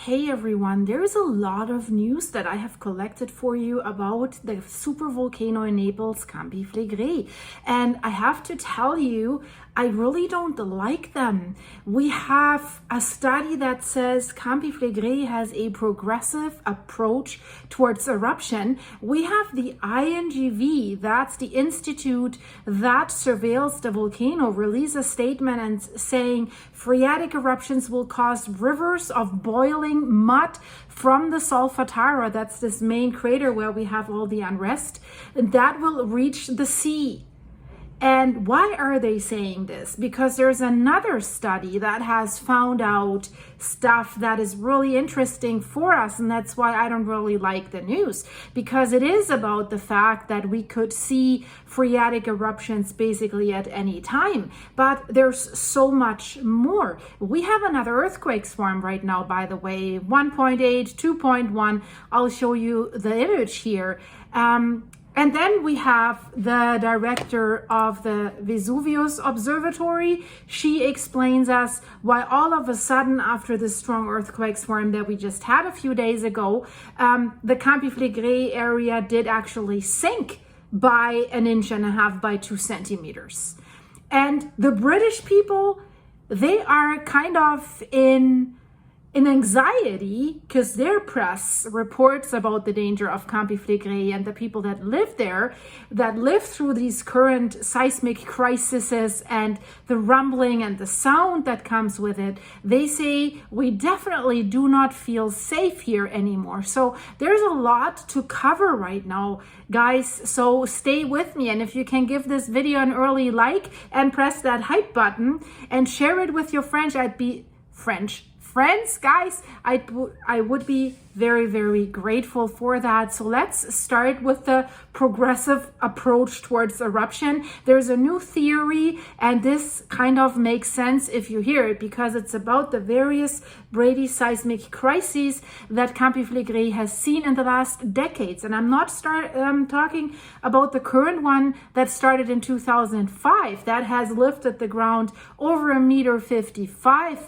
Hey everyone, there's a lot of news that I have collected for you about the super volcano in Naples, Campi Flegrei. And I have to tell you, I really don't like them. We have a study that says Campi Flegrei has a progressive approach towards eruption. We have the INGV, that's the institute that surveils the volcano, release a statement and saying phreatic eruptions will cause rivers of boiling mud from the Solfatara, that's this main crater where we have all the unrest, and that will reach the sea. And why are they saying this? Because there's another study that has found out stuff that is really interesting for us, and that's why I don't really like the news, because it is about the fact that we could see phreatic eruptions basically at any time. But there's so much more. We have another earthquake swarm right now, by the way, 1.8, 2.1. I'll show you the image here. And then we have the director of the Vesuvius Observatory. She explains us why all of a sudden, after the strong earthquake swarm that we just had a few days ago, the Campi Flegrei area did actually sink by 1.5 inches by 2 centimeters. And the British people, they are kind of in anxiety because their press reports about the danger of Campi Flegrei, and the people that live there, that live through these current seismic crises and the rumbling and the sound that comes with it, they say we definitely do not feel safe here anymore. So there's a lot to cover right now, guys, so stay with me. And if you can give this video an early like and press that hype button and share it with your friends, guys, I would be very, very grateful for that. So let's start with the progressive approach towards eruption. There's a new theory, and this kind of makes sense if you hear it, because it's about the various bradyseismic crises that Campi Flegrei has seen in the last decades. And I'm not talking about the current one that started in 2005 that has lifted the ground over 1.55 meters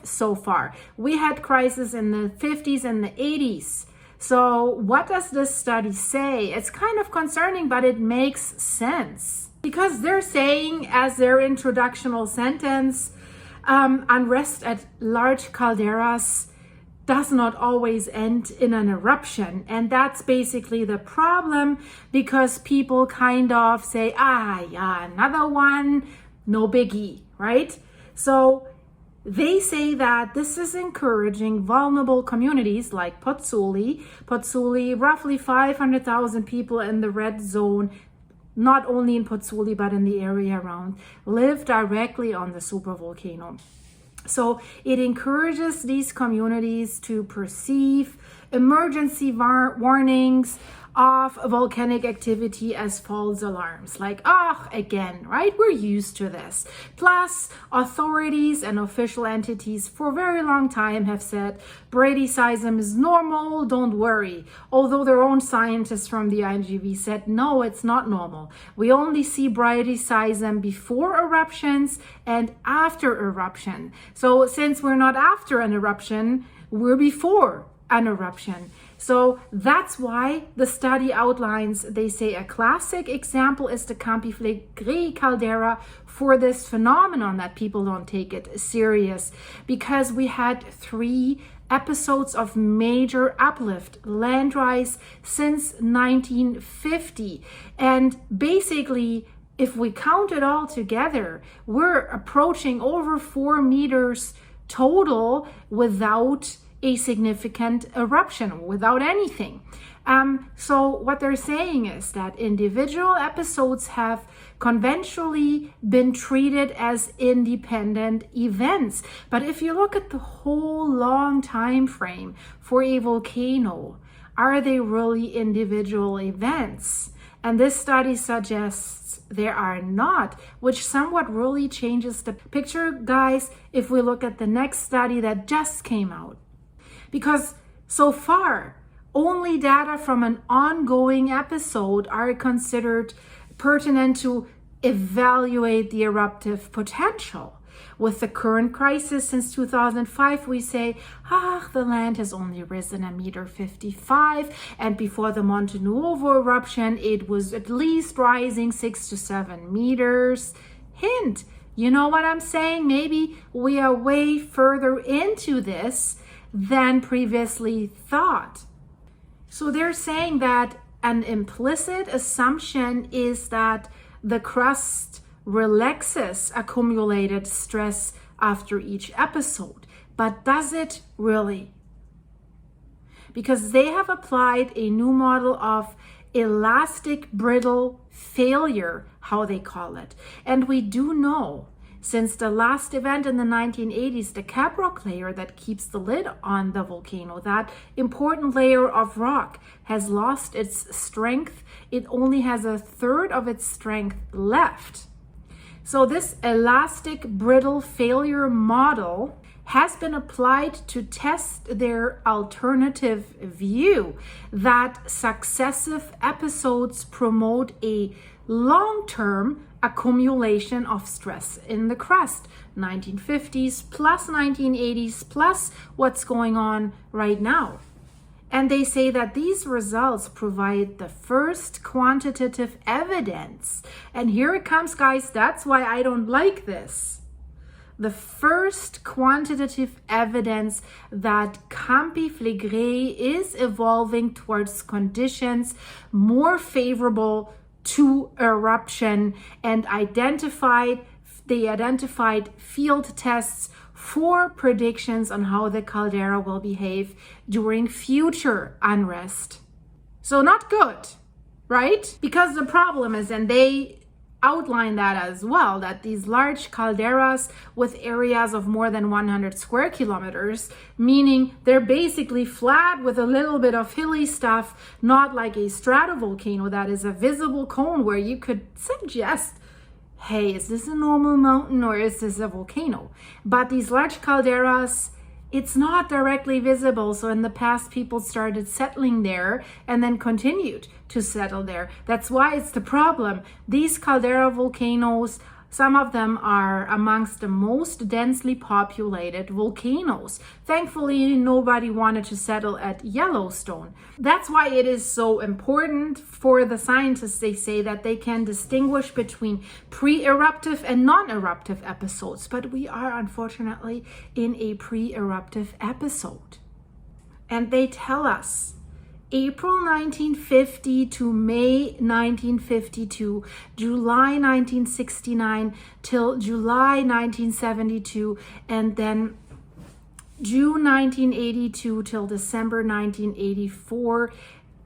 so far. We had crises in the 50s and the 80s. So what does this study say? It's kind of concerning, but it makes sense, because they're saying, as their introductional sentence, unrest at large calderas does not always end in an eruption. And that's basically the problem, because people kind of say, yeah, another one, no biggie, right? So they say that this is encouraging vulnerable communities like Pozzuoli, roughly 500,000 people in the red zone, not only in Pozzuoli, but in the area around, live directly on the supervolcano. So it encourages these communities to perceive emergency warnings of volcanic activity as false alarms, like, again, right? We're used to this. Plus, authorities and official entities for a very long time have said bradyseism is normal, don't worry. Although their own scientists from the INGV said, no, it's not normal. We only see bradyseism before eruptions and after eruption. So since we're not after an eruption, we're before an eruption. So that's why the study outlines, they say a classic example is the Campi Flegrei caldera for this phenomenon that people don't take it serious, because we had 3 episodes of major uplift, land rise, since 1950. And basically, if we count it all together, we're approaching over 4 meters total without a significant eruption, without anything. So what they're saying is that individual episodes have conventionally been treated as independent events. But if you look at the whole long time frame for a volcano, are they really individual events? And this study suggests there are not, which somewhat really changes the picture, guys, if we look at the next study that just came out. Because so far, only data from an ongoing episode are considered pertinent to evaluate the eruptive potential. With the current crisis since 2005, we say, the land has only risen 1.55 meters, and before the Monte Nuovo eruption, it was at least rising 6 to 7 meters. Hint, you know what I'm saying? Maybe we are way further into this than previously thought. So they're saying that an implicit assumption is that the crust relaxes accumulated stress after each episode. But does it really? Because they have applied a new model of elastic brittle failure, how they call it. And we do know, since the last event in the 1980s, the cap rock layer that keeps the lid on the volcano, that important layer of rock, has lost its strength. It only has a third of its strength left. So this elastic brittle failure model has been applied to test their alternative view that successive episodes promote a long-term accumulation of stress in the crust. 1950s plus 1980s plus what's going on right now. And they say that these results provide the first quantitative evidence. And here it comes, guys. That's why I don't like this. The first quantitative evidence that Campi Flegrei is evolving towards conditions more favorable to eruption, and they identified field tests for predictions on how the caldera will behave during future unrest. So not good, right? Because the problem is, and they outline that as well, that these large calderas with areas of more than 100 square kilometers, meaning they're basically flat with a little bit of hilly stuff, not like a stratovolcano that is a visible cone where you could suggest, hey, is this a normal mountain or is this a volcano? But these large calderas, it's not directly visible. So in the past, people started settling there and then continued to settle there. That's why it's the problem. These caldera volcanoes, some of them are amongst the most densely populated volcanoes. Thankfully, nobody wanted to settle at Yellowstone. That's why it is so important for the scientists, they say, that they can distinguish between pre-eruptive and non-eruptive episodes. But we are unfortunately in a pre-eruptive episode. And they tell us April 1950 to May 1952, July 1969 till July 1972, and then June 1982 till December 1984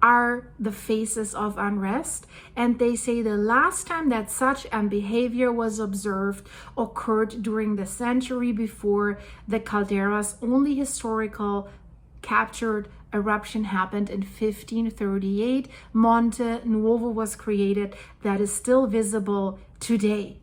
are the phases of unrest. And they say the last time that such behavior was observed occurred during the century before the caldera's only historical captured eruption happened in 1538. Monte Nuovo was created, that is still visible today.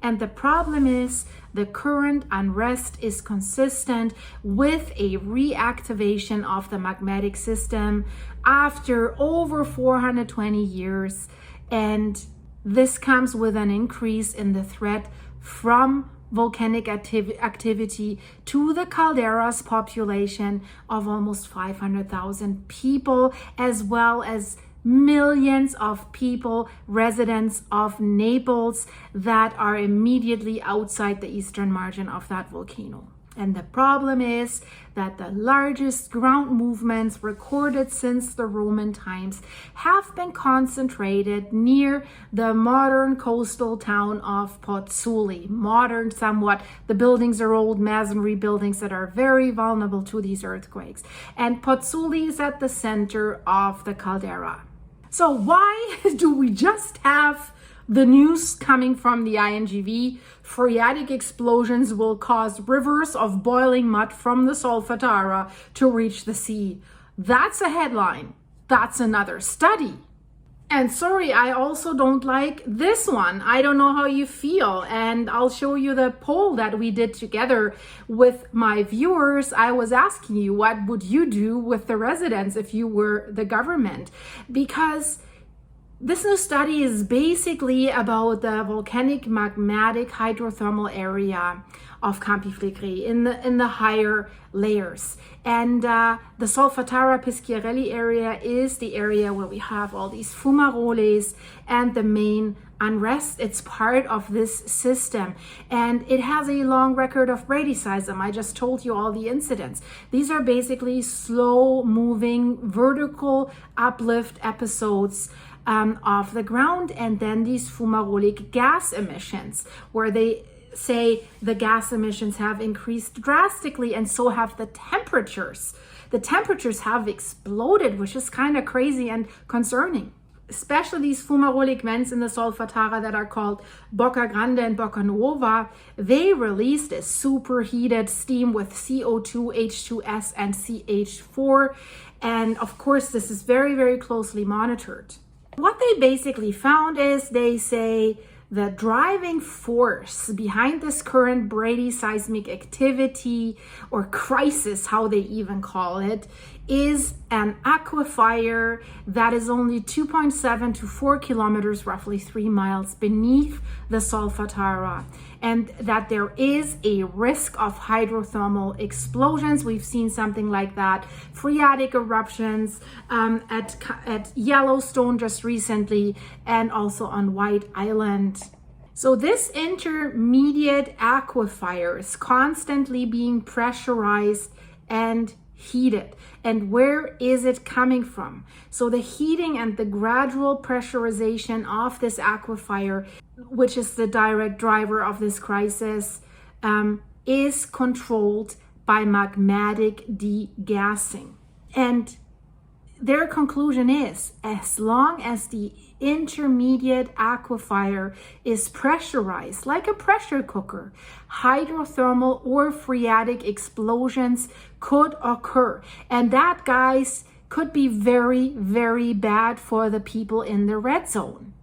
And the problem is the current unrest is consistent with a reactivation of the magmatic system after over 420 years. And this comes with an increase in the threat from volcanic activity to the caldera's population of almost 500,000 people, as well as millions of people, residents of Naples, that are immediately outside the eastern margin of that volcano. And the problem is that the largest ground movements recorded since the Roman times have been concentrated near the modern coastal town of Pozzuoli. Modern somewhat, the buildings are old masonry buildings that are very vulnerable to these earthquakes. And Pozzuoli is at the center of the caldera. So why do we just have the news coming from the INGV? Phreatic explosions will cause rivers of boiling mud from the Solfatara to reach the sea. That's a headline. That's another study. And sorry, I also don't like this one. I don't know how you feel. And I'll show you the poll that we did together with my viewers. I was asking you, what would you do with the residents if you were the government? Because This new study is basically about the volcanic magmatic hydrothermal area of Campi Flegrei in the higher layers. And the Solfatara Peschiarelli area is the area where we have all these fumaroles and the main unrest. It's part of this system, and it has a long record of bradyseism. I just told you all the incidents. These are basically slow moving vertical uplift episodes of the ground, and then these fumarolic gas emissions, where they say the gas emissions have increased drastically, and so have the temperatures. The temperatures have exploded, which is kind of crazy and concerning. Especially these fumarolic vents in the Solfatara that are called Bocca Grande and Bocca Nuova, they released a superheated steam with CO2, H2S, and CH4. And of course, this is very, very closely monitored. What they basically found is, they say the driving force behind this current bradyseismic activity, or crisis, how they even call it, is an aquifer that is only 2.7 to 4 kilometers, roughly 3 miles beneath the Solfatara, and that there is a risk of hydrothermal explosions. We've seen something like that, phreatic eruptions at Yellowstone just recently, and also on White Island. So this intermediate aquifer is constantly being pressurized and heated. And where is it coming from? So the heating and the gradual pressurization of this aquifer, which is the direct driver of this crisis, is controlled by magmatic degassing. And their conclusion is, as long as the intermediate aquifer is pressurized like a pressure cooker, hydrothermal or phreatic explosions could occur. And that, guys, could be very, very bad for the people in the red zone.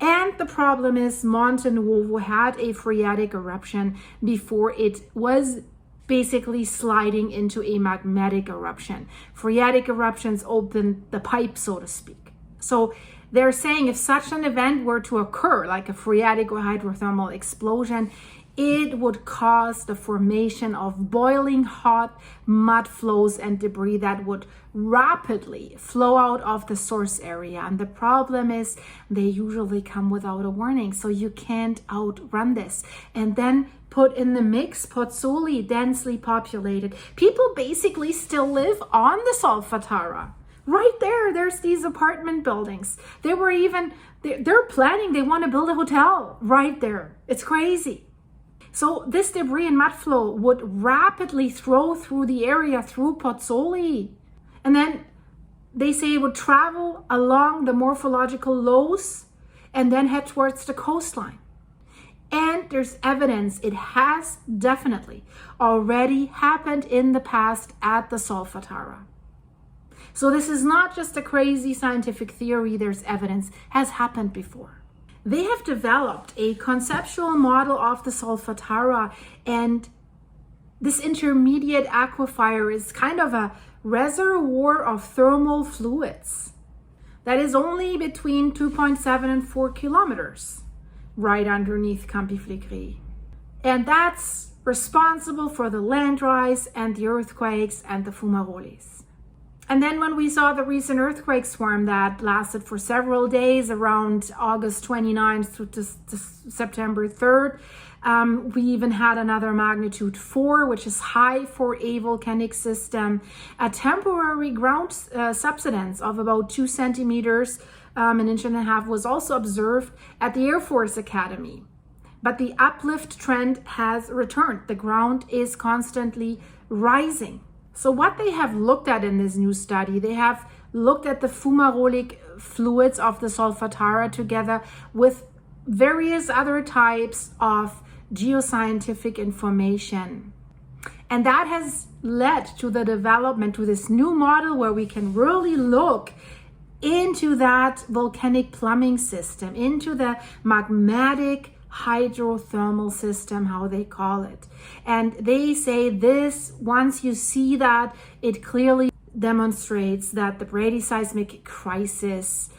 And the problem is, Monte Nuovo had a phreatic eruption before it was basically sliding into a magmatic eruption. Phreatic eruptions open the pipe, so to speak. So they're saying if such an event were to occur, like a phreatic or hydrothermal explosion, it would cause the formation of boiling hot mud flows and debris that would rapidly flow out of the source area. And the problem is, they usually come without a warning, so you can't outrun this. And then put in the mix Pozzuoli, densely populated. People basically still live on the Solfatara. Right there, there's these apartment buildings. They're planning, they want to build a hotel right there. It's crazy. So this debris and mud flow would rapidly throw through the area through Pozzuoli. And then they say it would travel along the morphological lows and then head towards the coastline. And there's evidence it has definitely already happened in the past at the Solfatara. So this is not just a crazy scientific theory, there's evidence has happened before. They have developed a conceptual model of the Solfatara, and this intermediate aquifer is kind of a reservoir of thermal fluids that is only between 2.7 and 4 kilometers right underneath Campi Flegrei. And that's responsible for the land rise and the earthquakes and the fumaroles. And then when we saw the recent earthquake swarm that lasted for several days around August 29th through to September 3rd, we even had another magnitude 4, which is high for a volcanic system. A temporary ground subsidence of about 2 centimeters, an inch and a half, was also observed at the Air Force Academy. But the uplift trend has returned. The ground is constantly rising. So what they have looked at in this new study, they have looked at the fumarolic fluids of the Solfatara together with various other types of geoscientific information. And that has led to the development to this new model where we can really look into that volcanic plumbing system, into the magmatic hydrothermal system, how they call it. And they say this, once you see that, it clearly demonstrates that the bradyseismic crisis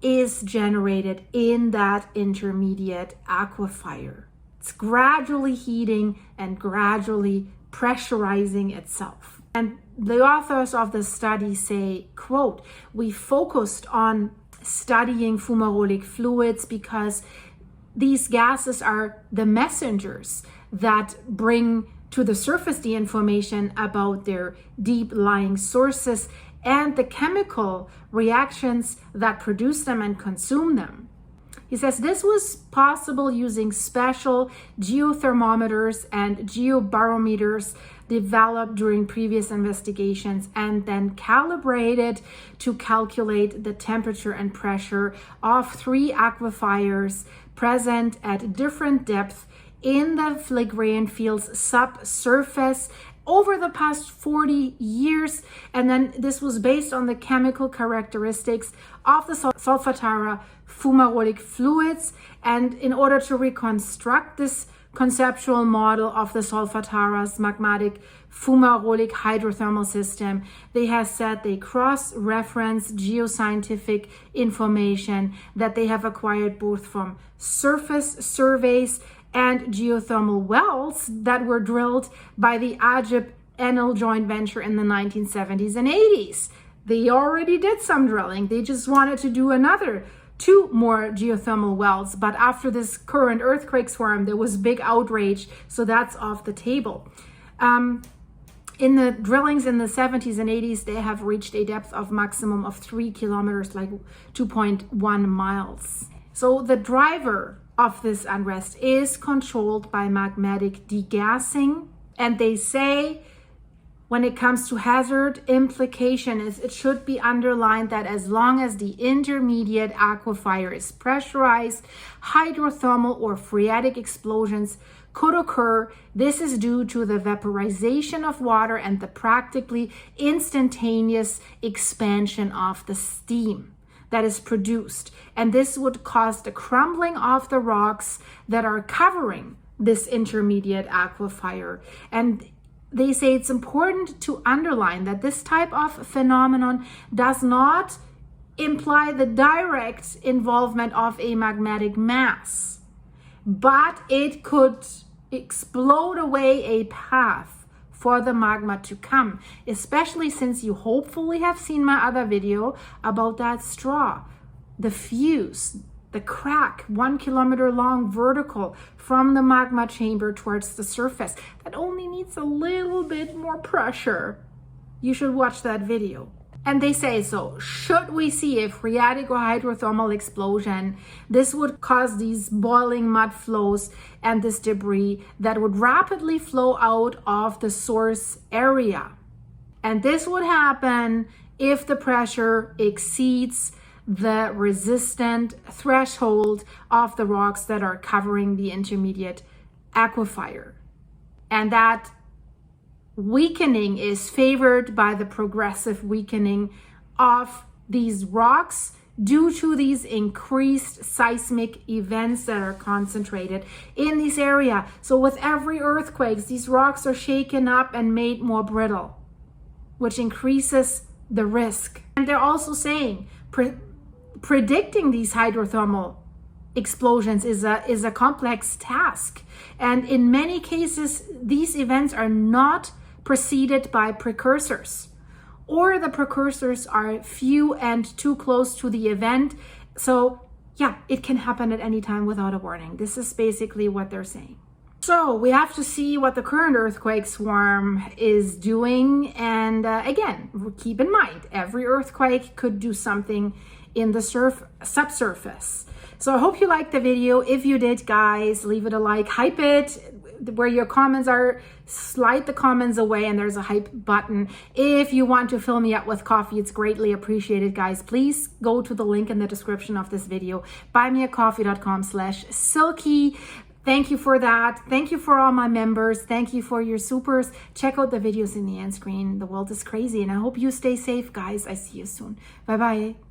is generated in that intermediate aquifer. It's gradually heating and gradually pressurizing itself. And the authors of the study say, quote, "We focused on studying fumarolic fluids because these gases are the messengers that bring to the surface the information about their deep-lying sources and the chemical reactions that produce them and consume them." He says this was possible using special geothermometers and geobarometers developed during previous investigations and then calibrated to calculate the temperature and pressure of 3 aquifers present at different depths in the Phlegraean Fields subsurface over the past 40 years. And then this was based on the chemical characteristics of the Solfatara fumarolic fluids. And in order to reconstruct this conceptual model of the Solfatara's magmatic fumarolic hydrothermal system, they have said they cross-reference geoscientific information that they have acquired both from surface surveys and geothermal wells that were drilled by the Enel joint venture in the 1970s and 80s. They already did some drilling. They just wanted to do another 2 more geothermal wells. But after this current earthquake swarm, there was big outrage. So that's off the table. In the drillings in the 70s and 80s, they have reached a depth of maximum of 3 kilometers, like 2.1 miles. So the driver of this unrest is controlled by magmatic degassing. And they say when it comes to hazard implication is it should be underlined that as long as the intermediate aquifer is pressurized, hydrothermal or phreatic explosions could occur. This is due to the vaporization of water and the practically instantaneous expansion of the steam that is produced. And this would cause the crumbling of the rocks that are covering this intermediate aquifer. And they say it's important to underline that this type of phenomenon does not imply the direct involvement of a magmatic mass, but it could explode away a path for the magma to come, especially since you hopefully have seen my other video about that straw, the fuse, the crack, 1 kilometer long vertical from the magma chamber towards the surface. That only needs a little bit more pressure. You should watch that video. And they say, so should we see a phreatic or hydrothermal explosion, this would cause these boiling mud flows and this debris that would rapidly flow out of the source area. And this would happen if the pressure exceeds the resistant threshold of the rocks that are covering the intermediate aquifer. And that weakening is favored by the progressive weakening of these rocks due to these increased seismic events that are concentrated in this area. So with every earthquake, these rocks are shaken up and made more brittle, which increases the risk. And they're also saying predicting these hydrothermal explosions is a complex task. And in many cases, these events are not preceded by precursors, or the precursors are few and too close to the event. So yeah, it can happen at any time without a warning. This is basically what they're saying. So we have to see what the current earthquake swarm is doing. And again, keep in mind, every earthquake could do something in the subsurface. So I hope you liked the video. If you did, guys, leave it a like, hype it. Where your comments are, slide the comments away and there's a hype button. If you want to fill me up with coffee, it's greatly appreciated, guys. Please go to the link in the description of this video, buymeacoffee.com/silky. Thank you for that. Thank you for all my members. Thank you for your supers. Check out the videos in the end screen. The world is crazy and I hope you stay safe, guys. I see you soon. Bye-bye.